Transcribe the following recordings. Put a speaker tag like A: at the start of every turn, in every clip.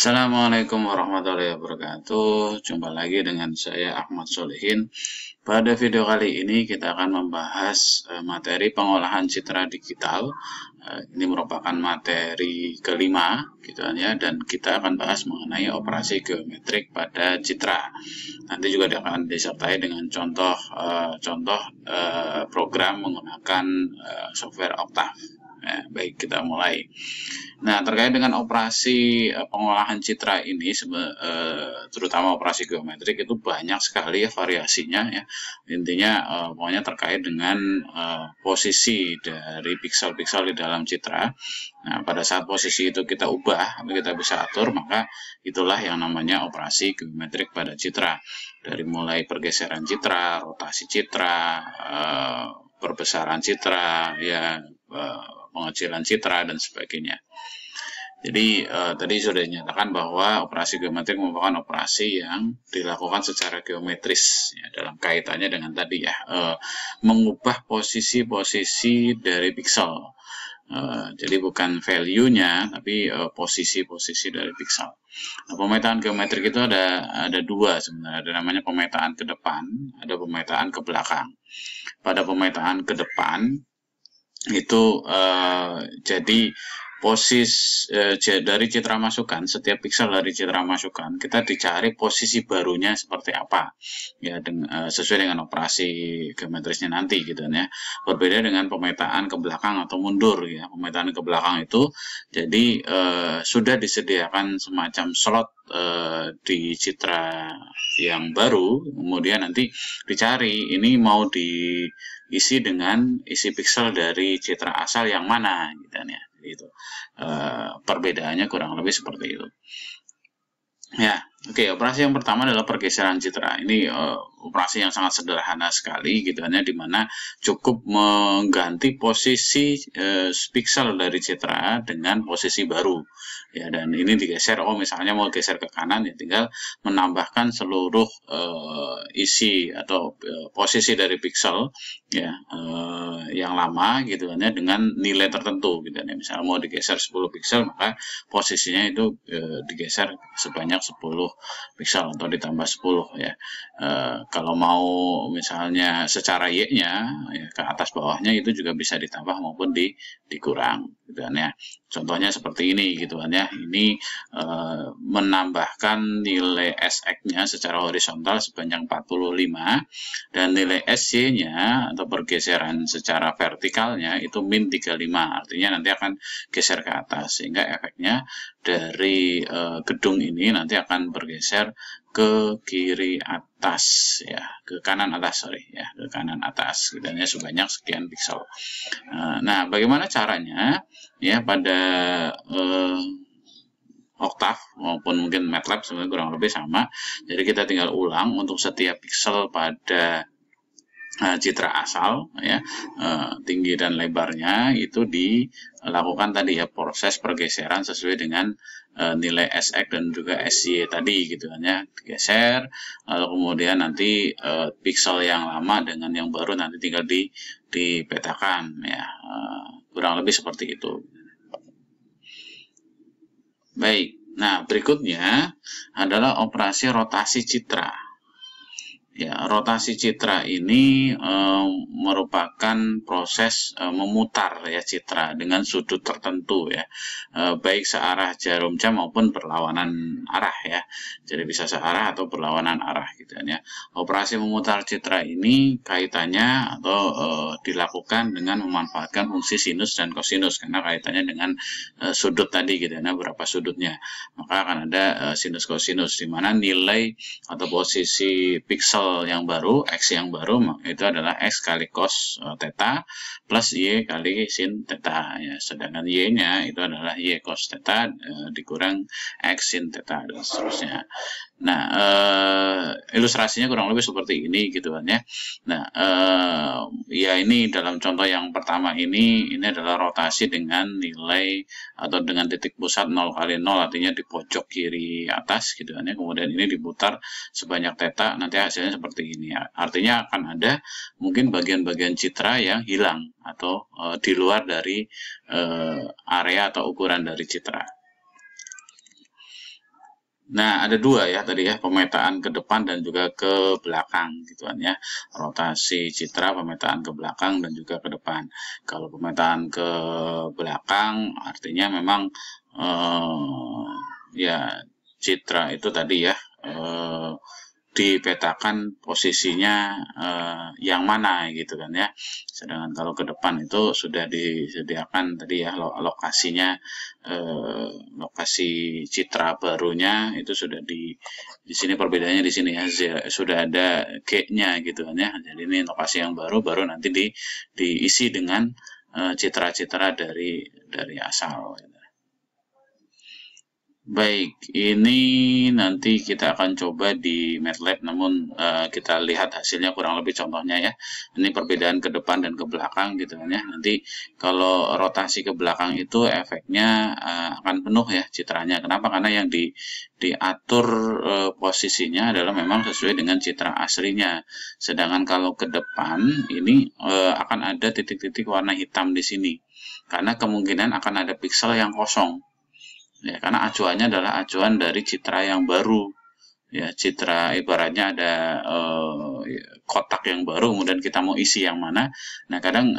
A: Assalamualaikum warahmatullahi wabarakatuh. Jumpa lagi dengan saya Ahmad Solihin. Pada video kali ini kita akan membahas materi pengolahan citra digital. Ini merupakan materi kelima gitu kan ya, dan kita akan bahas mengenai operasi geometrik pada citra. Nanti juga akan disertai dengan contoh program menggunakan software Octave. Baik, kita mulai. Nah, terkait dengan operasi pengolahan citra ini, terutama operasi geometrik itu banyak sekali ya variasinya ya. Intinya pokoknya terkait dengan posisi dari piksel-piksel di dalam citra. Nah, pada saat posisi itu kita ubah, kita bisa atur, maka itulah yang namanya operasi geometrik pada citra. Dari mulai pergeseran citra, rotasi citra, perbesaran citra, ya, pengecilan citra dan sebagainya. Jadi tadi sudah dinyatakan bahwa operasi geometrik merupakan operasi yang dilakukan secara geometris ya, dalam kaitannya dengan tadi ya, mengubah posisi-posisi dari piksel. Jadi bukan value-nya, tapi posisi-posisi dari piksel. Nah, pemetaan geometrik itu ada dua sebenarnya. Ada namanya pemetaan ke depan, ada pemetaan ke belakang. Pada pemetaan ke depan itu jadi dari citra masukan, setiap piksel dari citra masukan kita dicari posisi barunya seperti apa ya, sesuai dengan operasi geometrisnya nanti gitu ya. Berbeda dengan pemetaan ke belakang atau mundur ya. Pemetaan ke belakang itu jadi sudah disediakan semacam slot di citra yang baru, kemudian nanti dicari ini mau diisi dengan isi piksel dari citra asal yang mana gitu ya. Itu perbedaannya kurang lebih seperti itu ya. Oke, operasi yang pertama adalah pergeseran citra. Ini operasi yang sangat sederhana sekali gitu kan ya, dimana cukup mengganti posisi piksel dari citra dengan posisi baru ya, dan ini digeser. Misalnya mau geser ke kanan ya, tinggal menambahkan seluruh isi atau posisi dari piksel ya, yang lama gitu kan ya, dengan nilai tertentu gitu ya. Misalnya mau digeser 10 piksel, maka posisinya itu digeser sebanyak 10 piksel atau ditambah 10 ya. Kalau mau misalnya secara Y-nya ya, ke atas bawahnya itu juga bisa ditambah maupun dikurang gitu kan ya. Contohnya seperti ini gitu kan ya. Ini menambahkan nilai SX-nya secara horizontal sebanyak 45 dan nilai SY-nya atau pergeseran secara vertikalnya itu min 35. Artinya nanti akan geser ke atas, sehingga efeknya dari gedung ini nanti akan bergeser ke kiri atas ya, ke kanan atas ya, ke kanan atas gitu ya, sebanyak sekian piksel. Nah, bagaimana caranya ya pada Octave maupun mungkin MATLAB sebenarnya kurang lebih sama. Jadi kita tinggal ulang untuk setiap piksel pada citra asal ya, tinggi dan lebarnya itu dilakukan tadi ya, proses pergeseran sesuai dengan nilai SX dan juga SY tadi gitu kan ya, digeser, lalu kemudian nanti piksel yang lama dengan yang baru nanti tinggal dipetakan ya, kurang lebih seperti itu. Baik, nah berikutnya adalah operasi rotasi citra. Ya, rotasi citra ini merupakan proses memutar ya citra dengan sudut tertentu ya, baik searah jarum jam maupun berlawanan arah ya. Jadi bisa searah atau berlawanan arah gitu ya. Operasi memutar citra ini kaitannya atau dilakukan dengan memanfaatkan fungsi sinus dan kosinus, karena kaitannya dengan sudut tadi gitu ya, berapa sudutnya. Maka akan ada sinus kosinus, di mana nilai atau posisi piksel yang baru, X yang baru itu adalah X kali cos theta plus Y kali sin theta ya. Sedangkan Y-nya itu adalah Y cos theta dikurang X sin theta dan seterusnya. Nah, ilustrasinya kurang lebih seperti ini gitu kan ya. Nah, ya ini dalam contoh yang pertama ini adalah rotasi dengan nilai atau dengan titik pusat 0 kali 0, artinya di pojok kiri atas gitu kan ya. Kemudian ini diputar sebanyak theta, nanti hasilnya seperti ini ya. Artinya akan ada mungkin bagian-bagian citra yang hilang atau di luar dari area atau ukuran dari citra. Nah, ada dua ya tadi ya, pemetaan ke depan dan juga ke belakang gitu kan ya. Rotasi citra, pemetaan ke belakang dan juga ke depan. Kalau pemetaan ke belakang artinya memang ya citra itu tadi ya dipetakan posisinya yang mana gitu kan ya. Sedangkan kalau ke depan itu sudah disediakan tadi ya lokasinya, lokasi citra barunya itu sudah di sini perbedaannya di sini ya, sudah ada G-nya gitu kan ya. Jadi ini lokasi yang baru nanti diisi dengan citra-citra dari asal. Baik, ini nanti kita akan coba di MATLAB, namun kita lihat hasilnya kurang lebih contohnya ya. Ini perbedaan ke depan dan ke belakang gitu kan ya. Nanti kalau rotasi ke belakang itu efeknya akan penuh ya citranya. Kenapa? Karena yang diatur posisinya adalah memang sesuai dengan citra aslinya. Sedangkan kalau ke depan ini akan ada titik-titik warna hitam di sini. Karena kemungkinan akan ada piksel yang kosong. Ya, karena acuannya adalah acuan dari citra yang baru. Ya, citra ibaratnya ada kotak yang baru, kemudian kita mau isi yang mana. Nah, kadang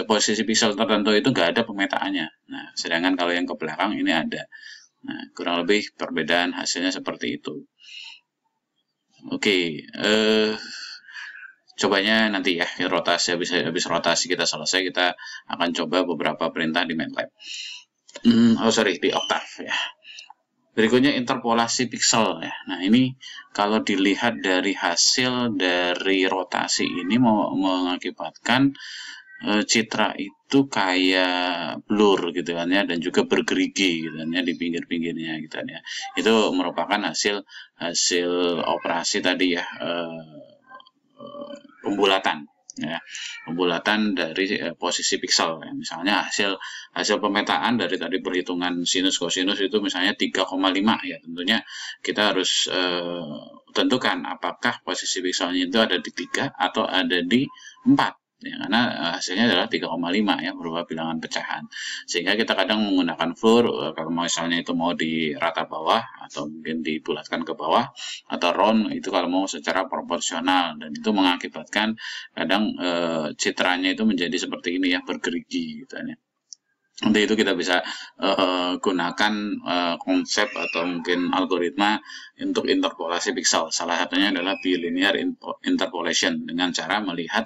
A: posisi piksel tertentu itu nggak ada pemetaannya. Nah, sedangkan kalau yang ke belakang ini ada. Nah, kurang lebih perbedaan hasilnya seperti itu. Oke, cobanya nanti ya, rotasi habis rotasi kita selesai, kita akan coba beberapa perintah di MATLAB. Di Octave ya. Berikutnya interpolasi piksel ya. Nah, ini kalau dilihat dari hasil dari rotasi ini mengakibatkan citra itu kayak blur gitu kan ya, dan juga bergerigi gitu kan ya di pinggir-pinggirnya gitu kan ya. Itu merupakan hasil operasi tadi ya, pembulatan ya, pembulatan dari posisi piksel ya. Misalnya hasil pemetaan dari tadi perhitungan sinus kosinus itu misalnya 3,5 ya, tentunya kita harus tentukan apakah posisi pikselnya itu ada di 3 atau ada di 4 ya, karena hasilnya adalah 3,5 ya, berupa bilangan pecahan. Sehingga kita kadang menggunakan FLUR kalau misalnya itu mau di rata bawah atau mungkin dibulatkan ke bawah, atau round itu kalau mau secara proporsional, dan itu mengakibatkan kadang citranya itu menjadi seperti ini ya, bergerigi gitu ya. Nanti itu kita bisa gunakan konsep atau mungkin algoritma untuk interpolasi piksel. Salah satunya adalah bilinear interpolation, dengan cara melihat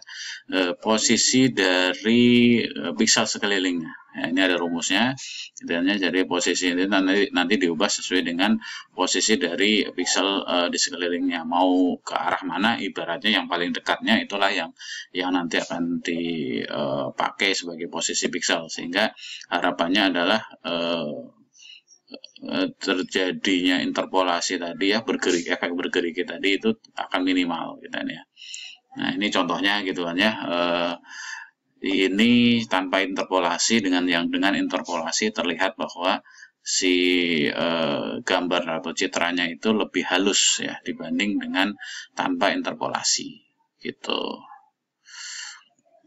A: posisi dari piksel sekelilingnya. Ya, ini ada rumusnya. Jadi posisi ini nanti diubah sesuai dengan posisi dari piksel di sekelilingnya. Mau ke arah mana, ibaratnya yang paling dekatnya itulah yang nanti akan dipakai sebagai posisi piksel, sehingga harapannya adalah terjadinya interpolasi tadi ya, efek bergerigi tadi itu akan minimal gitu ya. Nah, ini contohnya gitu kan ya. Ini tanpa interpolasi, dengan interpolasi terlihat bahwa si gambar atau citranya itu lebih halus ya dibanding dengan tanpa interpolasi gitu.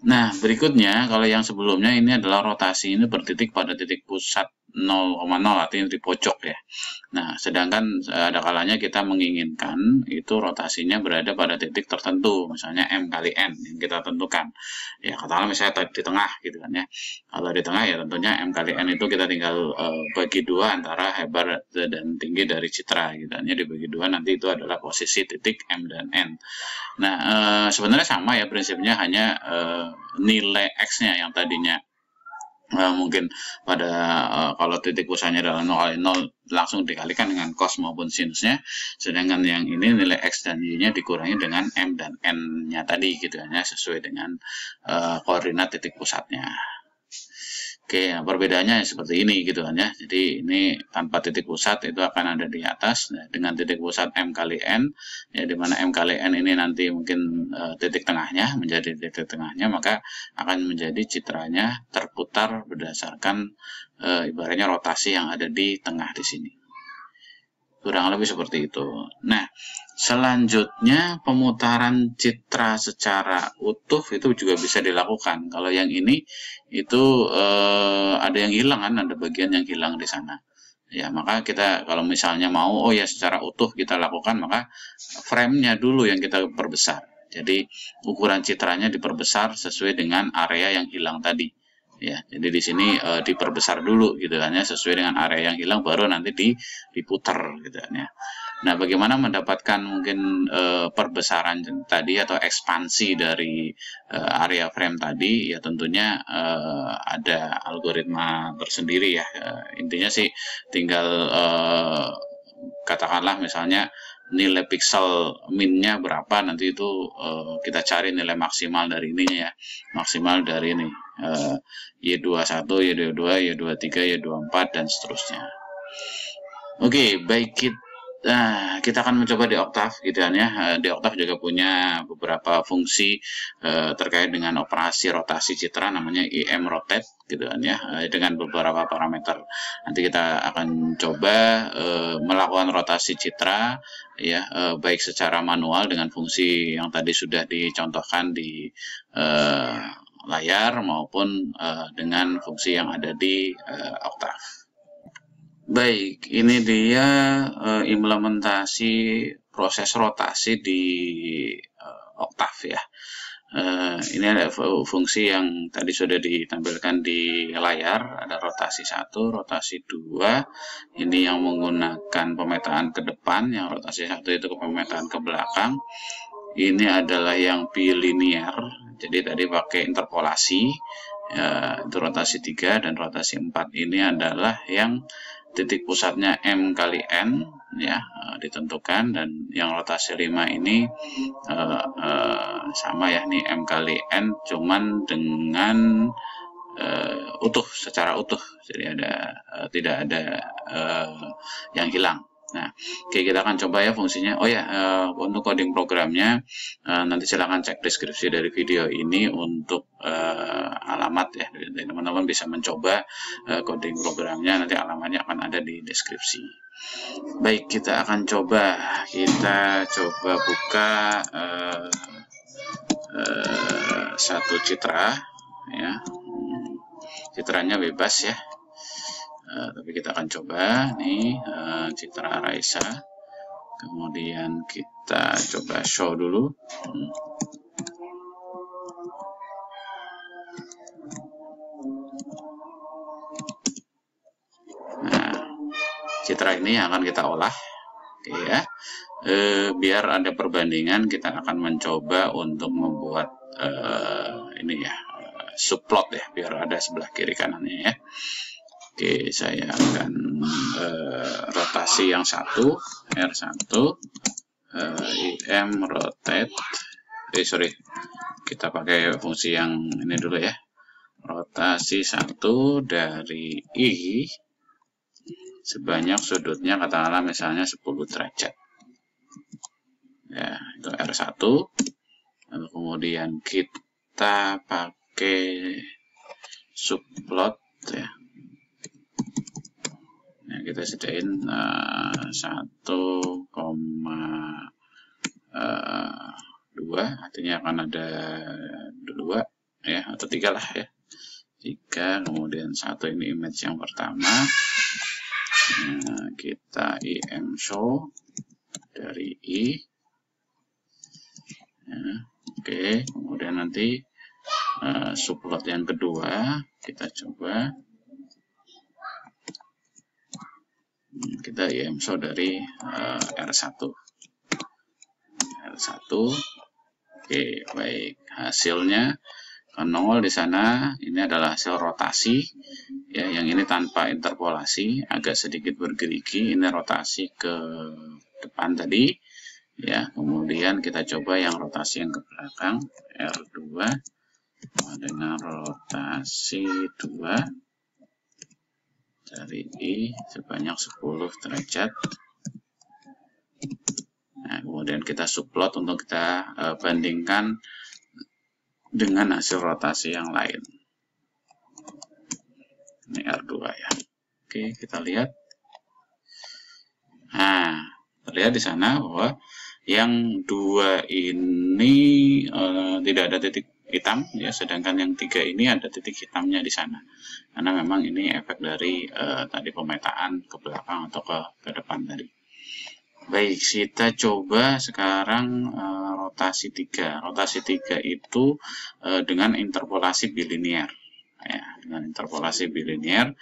A: Nah, berikutnya kalau yang sebelumnya ini adalah rotasi ini bertitik pada titik pusat 0,0, artinya di pojok ya. Nah, sedangkan ada kalanya kita menginginkan itu rotasinya berada pada titik tertentu, misalnya M kali N yang kita tentukan. Ya, katakanlah misalnya di tengah gitu kan ya. Kalau di tengah ya tentunya M kali N itu kita tinggal bagi dua antara lebar dan tinggi dari citra gitu kan ya. Dibagi dua, nanti itu adalah posisi titik M dan N. Nah, sebenarnya sama ya prinsipnya, hanya nilai X-nya yang tadinya mungkin pada kalau titik pusatnya adalah 0, langsung dikalikan dengan cos maupun sinusnya, sedangkan yang ini nilai X dan Y-nya dikurangi dengan M dan N-nya tadi gitu ya, sesuai dengan koordinat titik pusatnya. Oke, nah perbedaannya seperti ini gitu kan ya. Jadi ini tanpa titik pusat itu akan ada di atas, nah, dengan titik pusat M kali N ya, dimana M kali N ini nanti mungkin titik tengahnya, menjadi titik tengahnya, maka akan menjadi citranya terputar berdasarkan ibaratnya rotasi yang ada di tengah di sini. Kurang lebih seperti itu. Nah, selanjutnya pemutaran citra secara utuh itu juga bisa dilakukan. Kalau yang ini itu ada yang hilang kan, ada bagian yang hilang di sana. Ya, maka kita kalau misalnya mau, oh ya secara utuh kita lakukan, maka frame-nya dulu yang kita perbesar. Jadi ukuran citranya diperbesar sesuai dengan area yang hilang tadi. Ya, jadi di sini diperbesar dulu gitu kan ya, sesuai dengan area yang hilang, baru nanti diputar gitu kan ya. Nah, bagaimana mendapatkan mungkin perbesaran tadi atau ekspansi dari area frame tadi? Ya tentunya ada algoritma tersendiri ya. Intinya sih tinggal katakanlah misalnya nilai pixel minnya berapa, nanti itu kita cari nilai maksimal dari ininya ya, maksimal dari ini Y21, Y22, Y23, Y24 dan seterusnya. Oke, baik, kita akan mencoba di Octave gitu kan ya. Di Octave juga punya beberapa fungsi terkait dengan operasi rotasi citra, namanya IM rotate gitu kan ya, dengan beberapa parameter. Nanti kita akan coba melakukan rotasi citra ya, baik secara manual dengan fungsi yang tadi sudah dicontohkan di layar, maupun dengan fungsi yang ada di Octave. Baik, ini dia implementasi proses rotasi di Octave ya. Ini ada fungsi yang tadi sudah ditampilkan di layar, ada rotasi 1, rotasi 2. Ini yang menggunakan pemetaan ke depan, yang rotasi 1 itu ke pemetaan ke belakang. Ini adalah yang bilinear, jadi tadi pakai interpolasi, ya, itu rotasi 3, dan rotasi 4 ini adalah yang titik pusatnya M kali N ya, ditentukan, dan yang rotasi 5 ini sama ya, nih M kali N cuman dengan utuh, secara utuh, jadi ada tidak ada yang hilang. Nah, oke, kita akan coba ya fungsinya. Oh ya, untuk coding programnya nanti silahkan cek deskripsi dari video ini untuk alamat ya. Teman-teman bisa mencoba coding programnya, nanti alamatnya akan ada di deskripsi. Baik, kita akan coba. Kita coba buka satu citra ya. Citranya bebas ya. Tapi kita akan coba nih citra Raisa, kemudian kita coba show dulu. Nah, citra ini akan kita olah, oke ya. Biar ada perbandingan, kita akan mencoba untuk membuat ini ya, subplot ya, biar ada sebelah kiri kanannya ya. Oke, saya akan rotasi yang 1, R1, IM rotate, kita pakai fungsi yang ini dulu ya, rotasi 1 dari I sebanyak sudutnya katakanlah misalnya 10 derajat ya, itu R1. Lalu kemudian kita pakai subplot ya. Nah, kita sediain 1,2, artinya akan ada 2 ya, atau 3 lah ya, 3, kemudian 1 ini image yang pertama. Nah, kita IM show dari I ya, oke, kemudian nanti subplot yang kedua kita coba. Kita IM show dari R1. Oke, baik, hasilnya 0 di sana. Ini adalah hasil rotasi ya, yang ini tanpa interpolasi, agak sedikit bergerigi. Ini rotasi ke depan tadi ya. Kemudian kita coba yang rotasi yang ke belakang, R2 dengan rotasi 2 dari I sebanyak 10 derajat. Nah, kemudian kita subplot untuk kita bandingkan dengan hasil rotasi yang lain. Ini R2 ya. Oke, kita lihat. Nah, terlihat di sana bahwa yang 2 ini tidak ada titik hitam ya, sedangkan yang 3 ini ada titik hitamnya di sana. Karena memang ini efek dari tadi pemetaan ke belakang atau ke depan tadi. Baik, kita coba sekarang rotasi 3. Rotasi 3 itu dengan interpolasi bilinear. Ya, dengan interpolasi bilinear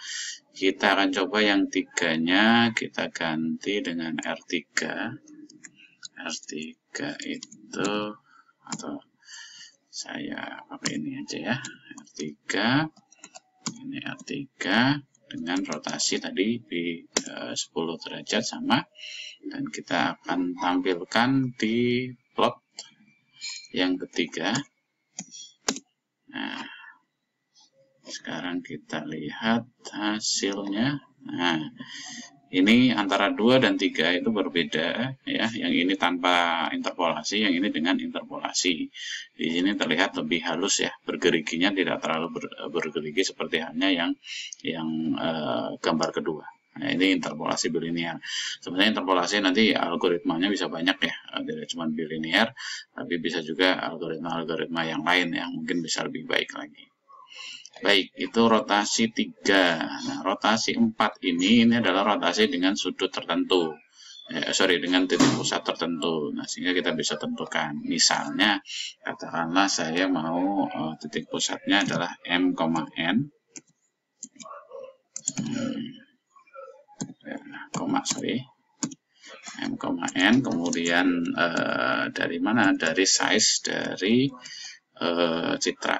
A: kita akan coba yang 3-nya kita ganti dengan R3. R3 itu, atau saya pakai ini aja ya, R3, ini R3 dengan rotasi tadi di 10 derajat sama, dan kita akan tampilkan di plot yang ketiga. Nah, sekarang kita lihat hasilnya. Nah, ini antara 2 dan 3 itu berbeda ya. Yang ini tanpa interpolasi, yang ini dengan interpolasi. Di sini terlihat lebih halus ya, bergeriginya tidak terlalu bergerigi seperti halnya yang gambar kedua. Nah, ini interpolasi bilinear. Sebenarnya interpolasi nanti algoritmanya bisa banyak ya, tidak cuma bilinear, tapi bisa juga algoritma-algoritma yang lain yang mungkin bisa lebih baik lagi. Baik, itu rotasi 3. Nah, rotasi 4 ini adalah rotasi dengan sudut tertentu. Dengan titik pusat tertentu. Nah, sehingga kita bisa tentukan. Misalnya, katakanlah saya mau titik pusatnya adalah M, N. M, N, kemudian dari mana? Dari size dari citra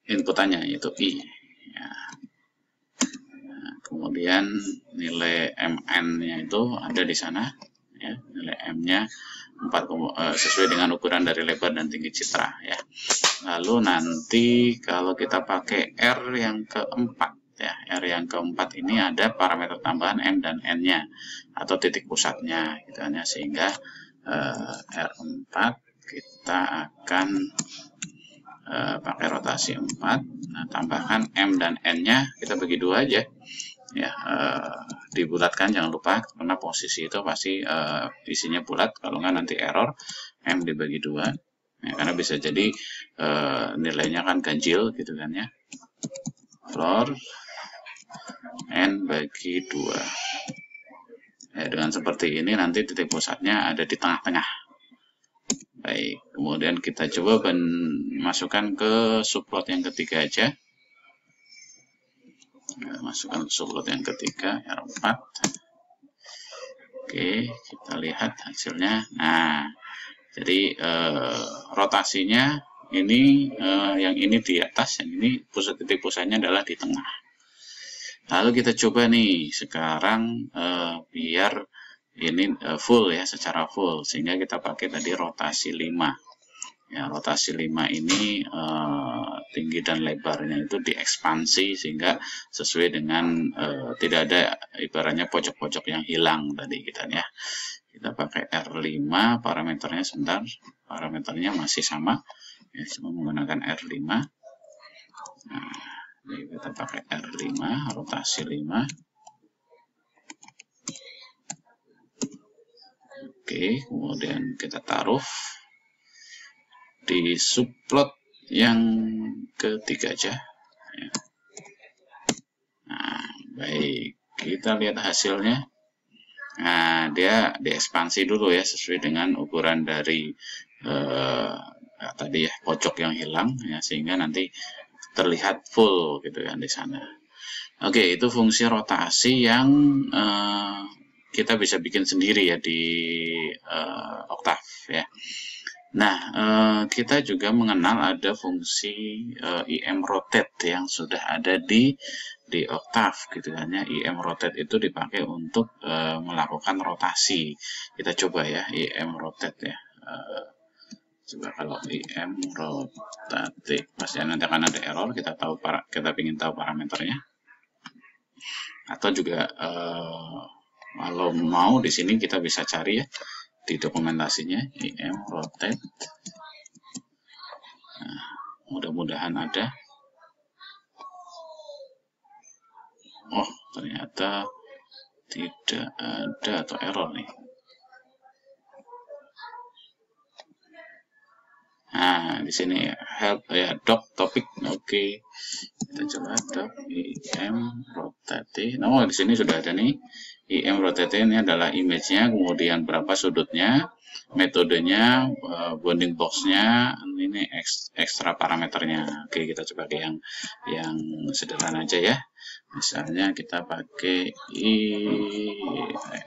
A: inputannya, yaitu I ya. Nah, kemudian nilai MN-nya itu ada di sana ya, nilai M-nya 4 sesuai dengan ukuran dari lebar dan tinggi citra ya. Lalu nanti kalau kita pakai R yang keempat ya, R yang keempat ini ada parameter tambahan M dan N-nya atau titik pusatnya gitu ya, sehingga R4 kita akan pakai rotasi 4. Nah, tambahkan M dan N-nya kita bagi 2 aja ya, dibulatkan jangan lupa, karena posisi itu pasti isinya bulat, kalau nggak nanti error. M dibagi 2 ya, karena bisa jadi nilainya kan ganjil gitu kan ya. Floor N bagi 2 ya, dengan seperti ini nanti titik pusatnya ada di tengah-tengah. Baik, kemudian kita coba masukkan ke subplot yang ketiga aja. Masukkan ke subplot yang ketiga, R4. Oke, kita lihat hasilnya. Nah, jadi rotasinya ini, yang ini di atas, yang ini titik pusatnya adalah di tengah. Lalu kita coba nih sekarang biar ini full ya, secara full, sehingga kita pakai tadi rotasi 5 ya. Rotasi 5 ini tinggi dan lebarnya itu diekspansi sehingga sesuai dengan tidak ada ibaratnya pojok-pojok yang hilang tadi kita ya. Kita pakai R5, parameternya sebentar, parameternya masih sama ya, cuma menggunakan R5. Nah, ini kita pakai R5, rotasi 5. Oke, kemudian kita taruh di subplot yang ketiga aja ya. Nah, baik, kita lihat hasilnya. Nah, dia diekspansi dulu ya, sesuai dengan ukuran dari tadi ya, pojok yang hilang ya, sehingga nanti terlihat full gitu kan di sana. Oke, itu fungsi rotasi yang kita bisa bikin sendiri ya di Octave ya. Nah, kita juga mengenal ada fungsi IM rotate yang sudah ada di Octave gitu kan ya. IM rotate itu dipakai untuk melakukan rotasi. Kita coba ya IM rotate ya. Coba kalau IM rotate, pasti nanti akan ada error. Kita ingin tahu parameternya. Atau juga kalau mau di sini kita bisa cari ya di dokumentasinya IM rotate. Nah, mudah-mudahan ada. Oh, ternyata tidak ada atau error nih. Nah, di sini help ya, doc topik. Oke. Kita coba doc im rotate. Nah, di sini sudah ada nih. Im rotate ini adalah image-nya, kemudian berapa sudutnya, metodenya, bounding box-nya, ini ekstra parameternya. Oke, kita coba ke yang sederhana aja ya. Misalnya kita pakai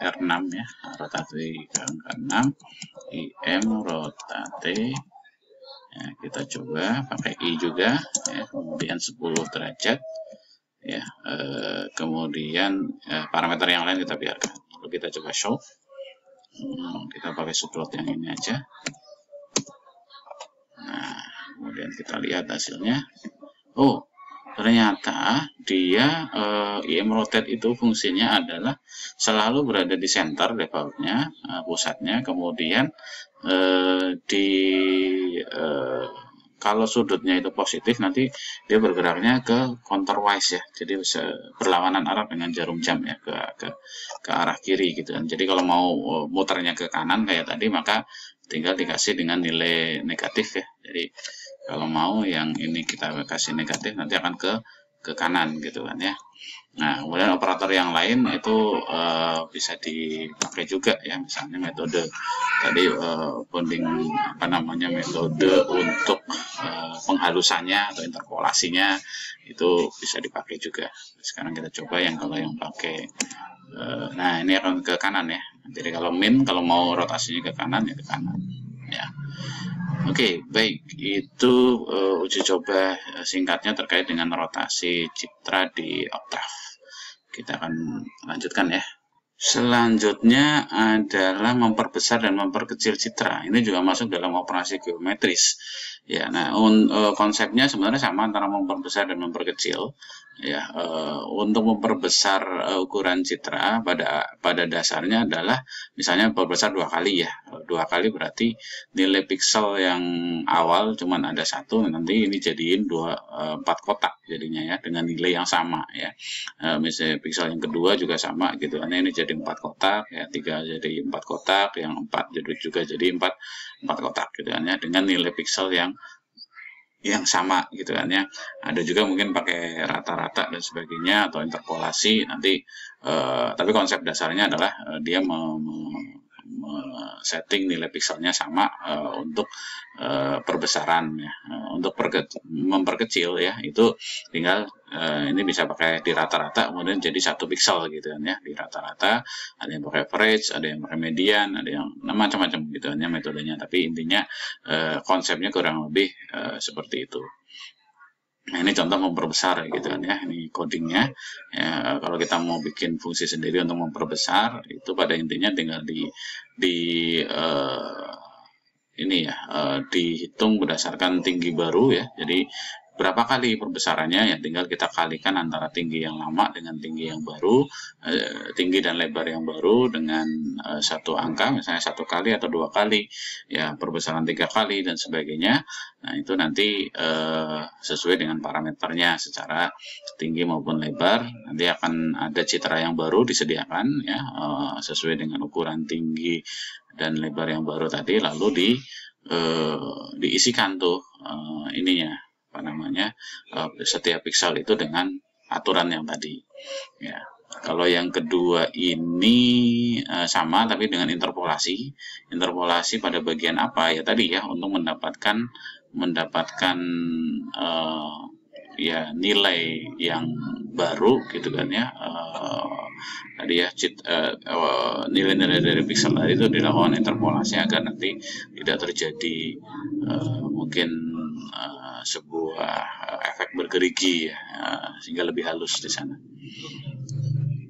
A: R6 ya, rotate ke angka 6, im rotate. Ya, kita coba pakai I juga ya, kemudian 10 derajat ya, kemudian parameter yang lain kita biarkan. Lalu kita coba show, kita pakai subplot yang ini aja. Nah, kemudian kita lihat hasilnya. Oh, ternyata dia im rotate itu fungsinya adalah selalu berada di center defaultnya, pusatnya, kemudian kalau sudutnya itu positif, nanti dia bergeraknya ke counterwise ya, jadi bisa berlawanan arah dengan jarum jam ya, ke arah kiri gitu kan. Jadi kalau mau muternya ke kanan kayak tadi, maka tinggal dikasih dengan nilai negatif ya. Jadi kalau mau yang ini kita kasih negatif, nanti akan ke kanan gitu kan ya. Nah, kemudian operator yang lain itu bisa dipakai juga ya, misalnya metode tadi bonding metode untuk penghalusannya atau interpolasinya itu bisa dipakai juga. Sekarang kita coba kalau yang pakai nah ini akan ke kanan ya. Jadi kalau kalau mau rotasinya ke kanan ya ke kanan ya. Oke, baik, itu uji coba singkatnya terkait dengan rotasi citra di Octave. Kita akan lanjutkan ya. Selanjutnya adalah memperbesar dan memperkecil citra. Ini juga masuk dalam operasi geometris. Ya, nah konsepnya sebenarnya sama antara memperbesar dan memperkecil. Ya, untuk memperbesar ukuran citra pada dasarnya adalah misalnya memperbesar 2 kali ya. 2 kali berarti nilai piksel yang awal cuman ada 1, nanti ini jadiin 4 kotak jadinya ya, dengan nilai yang sama ya. Misalnya piksel yang kedua juga sama gitu, ini jadi 4 kotak ya, 3 jadi 4 kotak, yang 4 juga jadi 4 kotak gitu kan ya, dengan nilai piksel yang sama gitu kan ya. Ada juga mungkin pakai rata-rata dan sebagainya atau interpolasi nanti, tapi konsep dasarnya adalah dia setting nilai pikselnya sama untuk perbesaran ya. Untuk memperkecil ya, itu tinggal ini bisa pakai di rata-rata kemudian jadi 1 piksel gitu kan ya, di rata-rata. Ada yang pakai average, ada yang pakai median, ada yang macam-macam gitu kan ya metodenya, tapi intinya konsepnya kurang lebih seperti itu. Nah, ini contoh memperbesar gitu kan ya, ini codingnya ya. Kalau kita mau bikin fungsi sendiri untuk memperbesar, itu pada intinya tinggal dihitung berdasarkan tinggi baru ya. Jadi berapa kali perbesarannya ya, tinggal kita kalikan antara tinggi yang lama dengan tinggi yang baru, tinggi dan lebar yang baru dengan satu angka, misalnya 1 kali atau 2 kali ya, perbesaran 3 kali dan sebagainya. Nah, itu nanti sesuai dengan parameternya secara tinggi maupun lebar, nanti akan ada citra yang baru disediakan ya, sesuai dengan ukuran tinggi dan lebar yang baru tadi, lalu diisikan tuh ininya setiap piksel itu dengan aturan yang tadi ya. Kalau yang kedua ini sama tapi dengan interpolasi pada bagian apa ya tadi ya, untuk mendapatkan ya nilai yang baru gitu kan ya. Tadi ya nilai-nilai dari piksel tadi itu dilakukan interpolasi agar nanti tidak terjadi mungkin sebuah efek bergerigi ya, sehingga lebih halus di sana.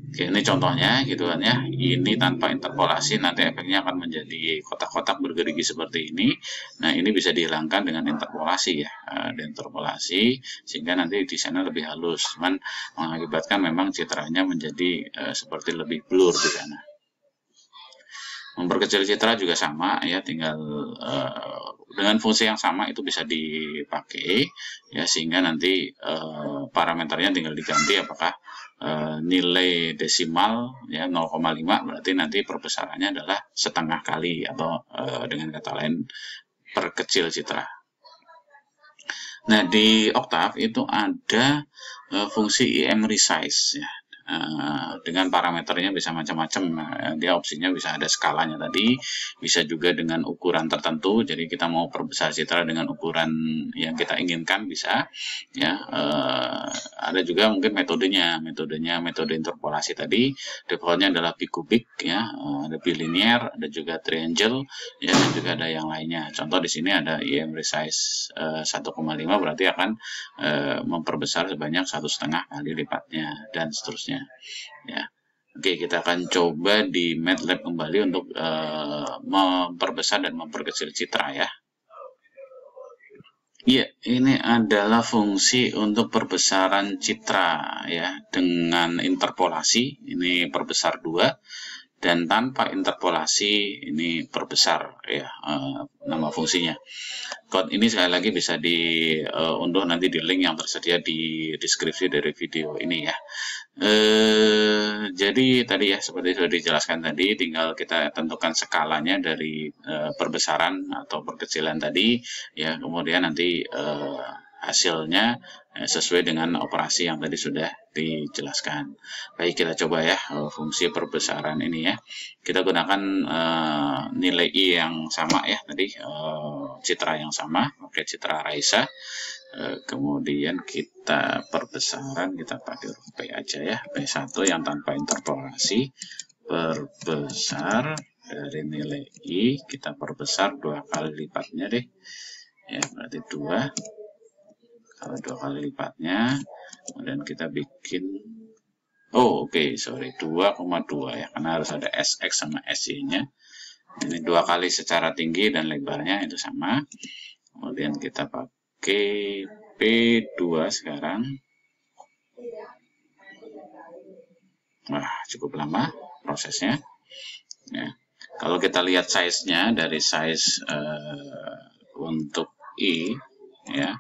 A: Oke, ini contohnya gitu kan ya. Ini tanpa interpolasi nanti efeknya akan menjadi kotak-kotak bergerigi seperti ini. Nah, ini bisa dihilangkan dengan interpolasi ya, interpolasi sehingga nanti di sana lebih halus. Cuman mengakibatkan memang citranya menjadi seperti lebih blur di sana. Memperkecil citra juga sama ya, tinggal dengan fungsi yang sama itu bisa dipakai ya, sehingga nanti parameternya tinggal diganti apakah nilai desimal ya 0,5, berarti nanti perbesarannya adalah setengah kali, atau dengan kata lain perkecil citra. Nah, di Octave itu ada fungsi IM resize ya. Dengan parameternya bisa macam-macam. Dia opsinya bisa ada skalanya tadi, bisa juga dengan ukuran tertentu. Jadi kita mau perbesar citra dengan ukuran yang kita inginkan bisa. Ya, ada juga mungkin metode interpolasi tadi. Defaultnya adalah bikubik ya, ada bilinear, ada juga triangle, ya, dan juga ada yang lainnya. Contoh di sini ada IM resize 1,5 berarti akan memperbesar sebanyak 1,5 kali lipatnya dan seterusnya. Ya, oke, kita akan coba di MATLAB kembali untuk memperbesar dan memperkecil citra ya. Iya, ini adalah fungsi untuk perbesaran citra ya dengan interpolasi. Ini perbesar 2 dan tanpa interpolasi ini perbesar ya, nama fungsinya. Code ini sekali lagi bisa diunduh nanti di link yang tersedia di deskripsi dari video ini ya. Jadi tadi ya seperti sudah dijelaskan tadi, tinggal kita tentukan skalanya dari perbesaran atau perkecilan tadi ya, kemudian nanti hasilnya sesuai dengan operasi yang tadi sudah dijelaskan. Baik, kita coba ya fungsi perbesaran ini ya. Kita gunakan nilai I yang sama ya tadi, citra yang sama, oke, citra Raisa. Kemudian kita perbesaran, kita pakai huruf P aja ya, P1 yang tanpa interpolasi, perbesar dari nilai I, kita perbesar 2 kali lipatnya deh ya, berarti 2 kalau 2 kali lipatnya. Kemudian kita bikin, oh oke, sorry, 2,2 ya, karena harus ada SX sama SY nya. Ini 2 kali secara tinggi dan lebarnya itu sama. Kemudian kita pakai P2 sekarang. Wah, cukup lama prosesnya ya. Kalau kita lihat size-nya, dari size untuk I ya,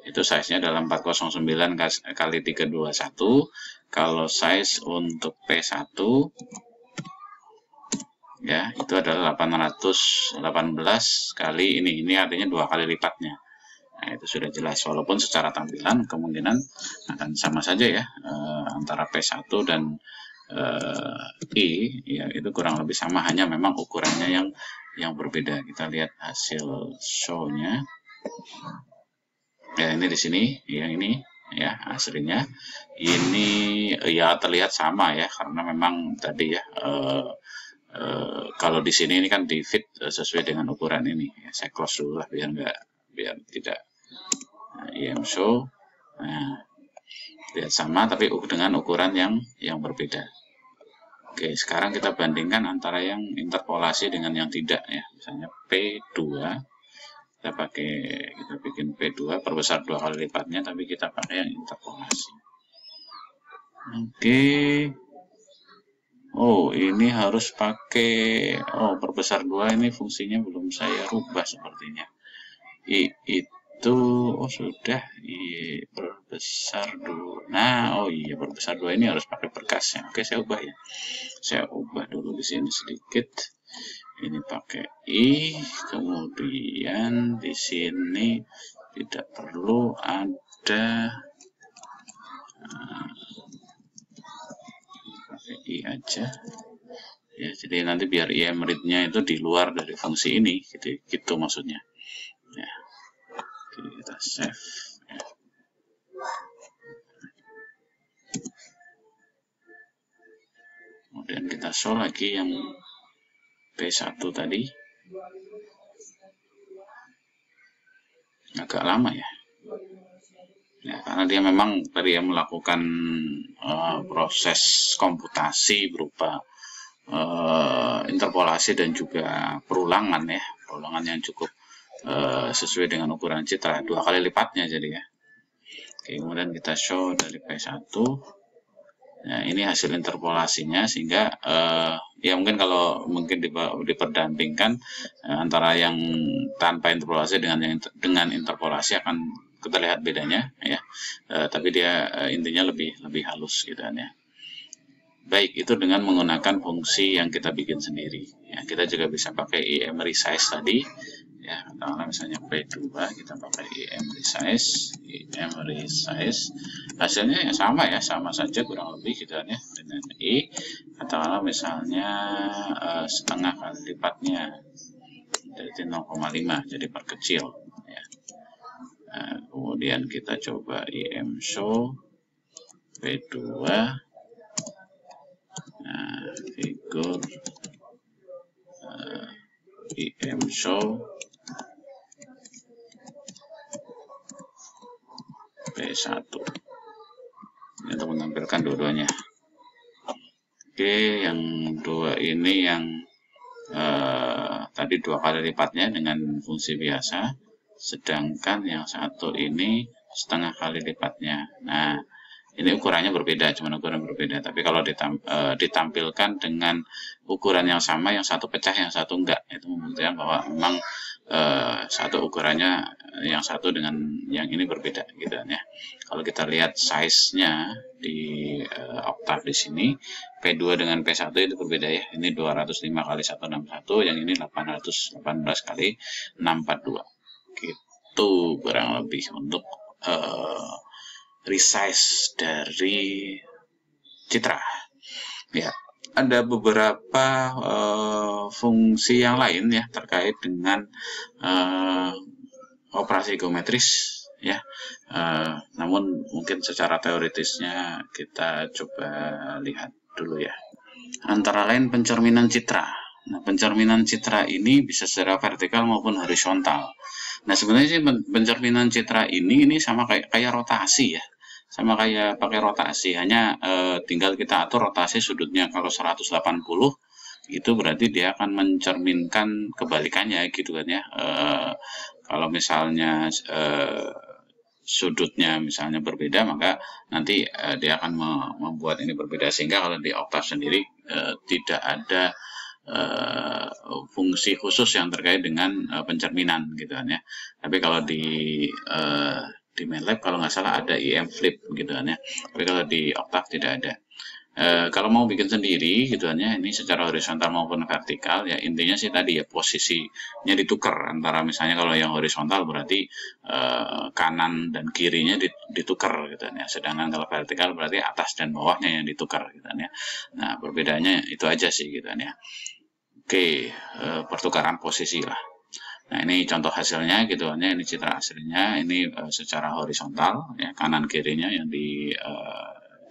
A: itu size-nya adalah 409 kali 321. Kalau size untuk P1 ya, itu adalah 818 kali ini artinya 2 kali lipatnya. Nah, itu sudah jelas, walaupun secara tampilan kemungkinan akan sama saja ya, antara P1 dan I ya, itu kurang lebih sama, hanya memang ukurannya yang berbeda. Kita lihat hasil show-nya ya, ini di sini yang ini ya, aslinya ini ya terlihat sama ya, karena memang tadi ya kalau di sini ini kan di fit sesuai dengan ukuran ini ya. Saya close dulu lah biar tidak IM show. Nah, lihat sama tapi dengan ukuran yang berbeda. Oke, sekarang kita bandingkan antara yang interpolasi dengan yang tidak ya. Misalnya P2, kita bikin P2 perbesar 2 kali lipatnya, tapi kita pakai yang interpolasi. Oke. Oh, ini harus pakai, perbesar 2 ini fungsinya belum saya rubah sepertinya. Itu sudah perbesar 2. Nah, iya, perbesar 2 ini harus pakai berkasnya. Oke, saya ubah ya. Saya ubah dulu di sini sedikit. Ini pakai I, kemudian di sini tidak perlu ada I aja ya, jadi nanti biar IM read-nya itu di luar dari fungsi ini gitu maksudnya ya. Oke, kita save ya. Kemudian kita show lagi yang P1 tadi, agak lama ya. Ya, karena dia memang tadi yang melakukan proses komputasi berupa interpolasi dan juga perulangan ya, perulangan yang cukup sesuai dengan ukuran citra 2 kali lipatnya jadi ya. Oke, kemudian kita show dari P1. Nah, ini hasil interpolasinya, sehingga ya mungkin kalau diperdandingkan antara yang tanpa interpolasi dengan interpolasi akan terlihat bedanya ya, tapi dia intinya lebih halus gitu kan ya. Baik, itu dengan menggunakan fungsi yang kita bikin sendiri ya. Kita juga bisa pakai IM resize tadi ya, katakanlah misalnya P2 kita pakai IM resize, hasilnya ya sama saja kurang lebih gitu kan ya, dengan I katakanlah misalnya setengah kali lipatnya dari 0,5, jadi perkecil ya. Nah, kemudian kita coba IM show P2, nah figur IM show P1 ini untuk menampilkan dua-duanya. Oke, yang dua ini yang tadi 2 kali lipatnya dengan fungsi biasa, sedangkan yang satu ini setengah kali lipatnya. Nah, ini ukurannya berbeda, cuma ukuran berbeda. Tapi kalau ditampilkan dengan ukuran yang sama, yang satu pecah, yang satu enggak, itu membuktikan bahwa memang satu ukurannya yang satu dengan yang ini berbeda, gitu ya. Kalau kita lihat size-nya di Octave di sini, P2 dengan P1 itu berbeda ya. Ini 205 kali 161, yang ini 818 kali 642. Gitu kurang lebih untuk resize dari Citra. Ya, ada beberapa fungsi yang lain ya terkait dengan operasi geometris ya. Namun mungkin secara teoritisnya kita coba lihat dulu ya. Antara lain pencerminan citra. Nah, pencerminan citra ini bisa secara vertikal maupun horizontal. Nah, sebenarnya sih pencerminan citra ini sama kayak rotasi ya. Sama kayak pakai rotasi, hanya tinggal kita atur rotasi sudutnya. Kalau 180 itu berarti dia akan mencerminkan kebalikannya gitu kan ya. Kalau misalnya sudutnya misalnya berbeda, maka nanti dia akan membuat ini berbeda, sehingga kalau di Octave sendiri tidak ada fungsi khusus yang terkait dengan pencerminan gitu kan ya. Tapi kalau di MATLAB kalau nggak salah ada IM flip gitu kan ya. Tapi kalau di Octave tidak ada. Kalau mau bikin sendiri gitu kan ya, ini secara horizontal maupun vertikal ya, intinya sih tadi ya posisinya ditukar antara, misalnya kalau yang horizontal berarti kanan dan kirinya ditukar gitu kan ya, sedangkan kalau vertikal berarti atas dan bawahnya yang ditukar gitu kan ya. Nah, perbedaannya itu aja sih gitu kan ya. Oke, pertukaran posisi lah. Nah, ini contoh hasilnya gitu kan ya, ini citra hasilnya, ini secara horizontal ya, kanan kirinya yang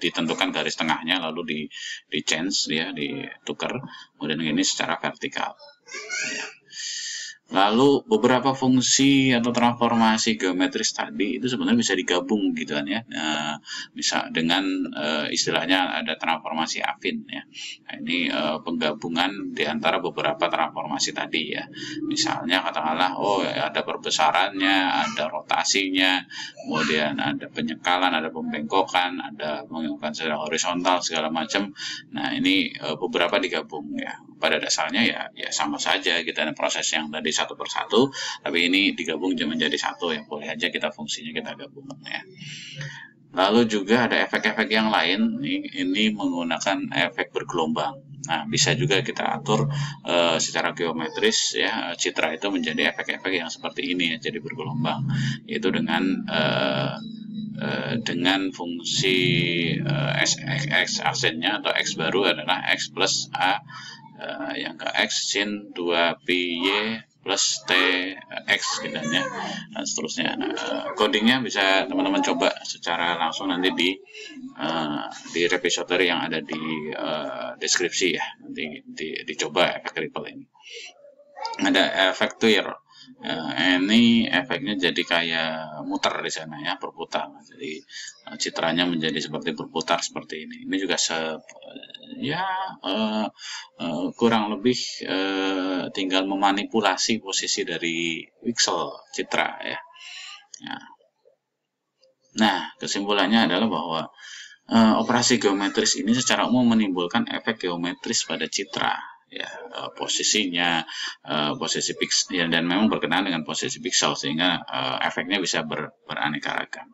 A: ditentukan garis tengahnya, lalu di change ya, ditukar. Kemudian ini secara vertikal ya. Lalu beberapa fungsi atau transformasi geometris tadi itu sebenarnya bisa digabung gitu kan ya. Bisa dengan istilahnya ada transformasi affin ya. Nah, ini penggabungan di antara beberapa transformasi tadi ya. Misalnya katakanlah ada perbesarannya, ada rotasinya, kemudian ada penyekalan, ada pembengkokan, ada pembengkokan secara horizontal segala macam. Nah, ini beberapa digabung ya. Pada dasarnya ya sama saja kita ada proses yang tadi satu persatu, tapi ini digabung menjadi satu ya, boleh aja kita fungsinya kita gabung ya. Lalu juga ada efek-efek yang lain, ini menggunakan efek bergelombang. Nah, bisa juga kita atur secara geometris ya, citra itu menjadi efek-efek yang seperti ini ya, jadi bergelombang, yaitu dengan fungsi x aksennya atau x baru adalah x plus a yang ke x sin 2pi plus t x gitu ya, dan seterusnya. Nah, codingnya bisa teman-teman coba secara langsung nanti di repository yang ada di deskripsi ya, nanti dicoba efek ripple ini. Ada efek twirl. Ini efeknya jadi kayak muter di sana ya, berputar. Jadi citranya menjadi seperti berputar seperti ini. Ini juga kurang lebih tinggal memanipulasi posisi dari pixel citra ya. Nah, kesimpulannya adalah bahwa operasi geometris ini secara umum menimbulkan efek geometris pada citra ya posisinya, posisi pixel ya, dan memang berkenaan dengan posisi pixel sehingga efeknya bisa beraneka ragam.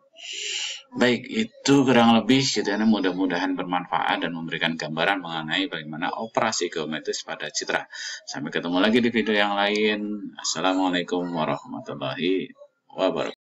A: Baik, itu kurang lebih gitu ya, mudah-mudahan bermanfaat dan memberikan gambaran mengenai bagaimana operasi geometris pada citra. Sampai ketemu lagi di video yang lain. Assalamualaikum warahmatullahi wabarakatuh.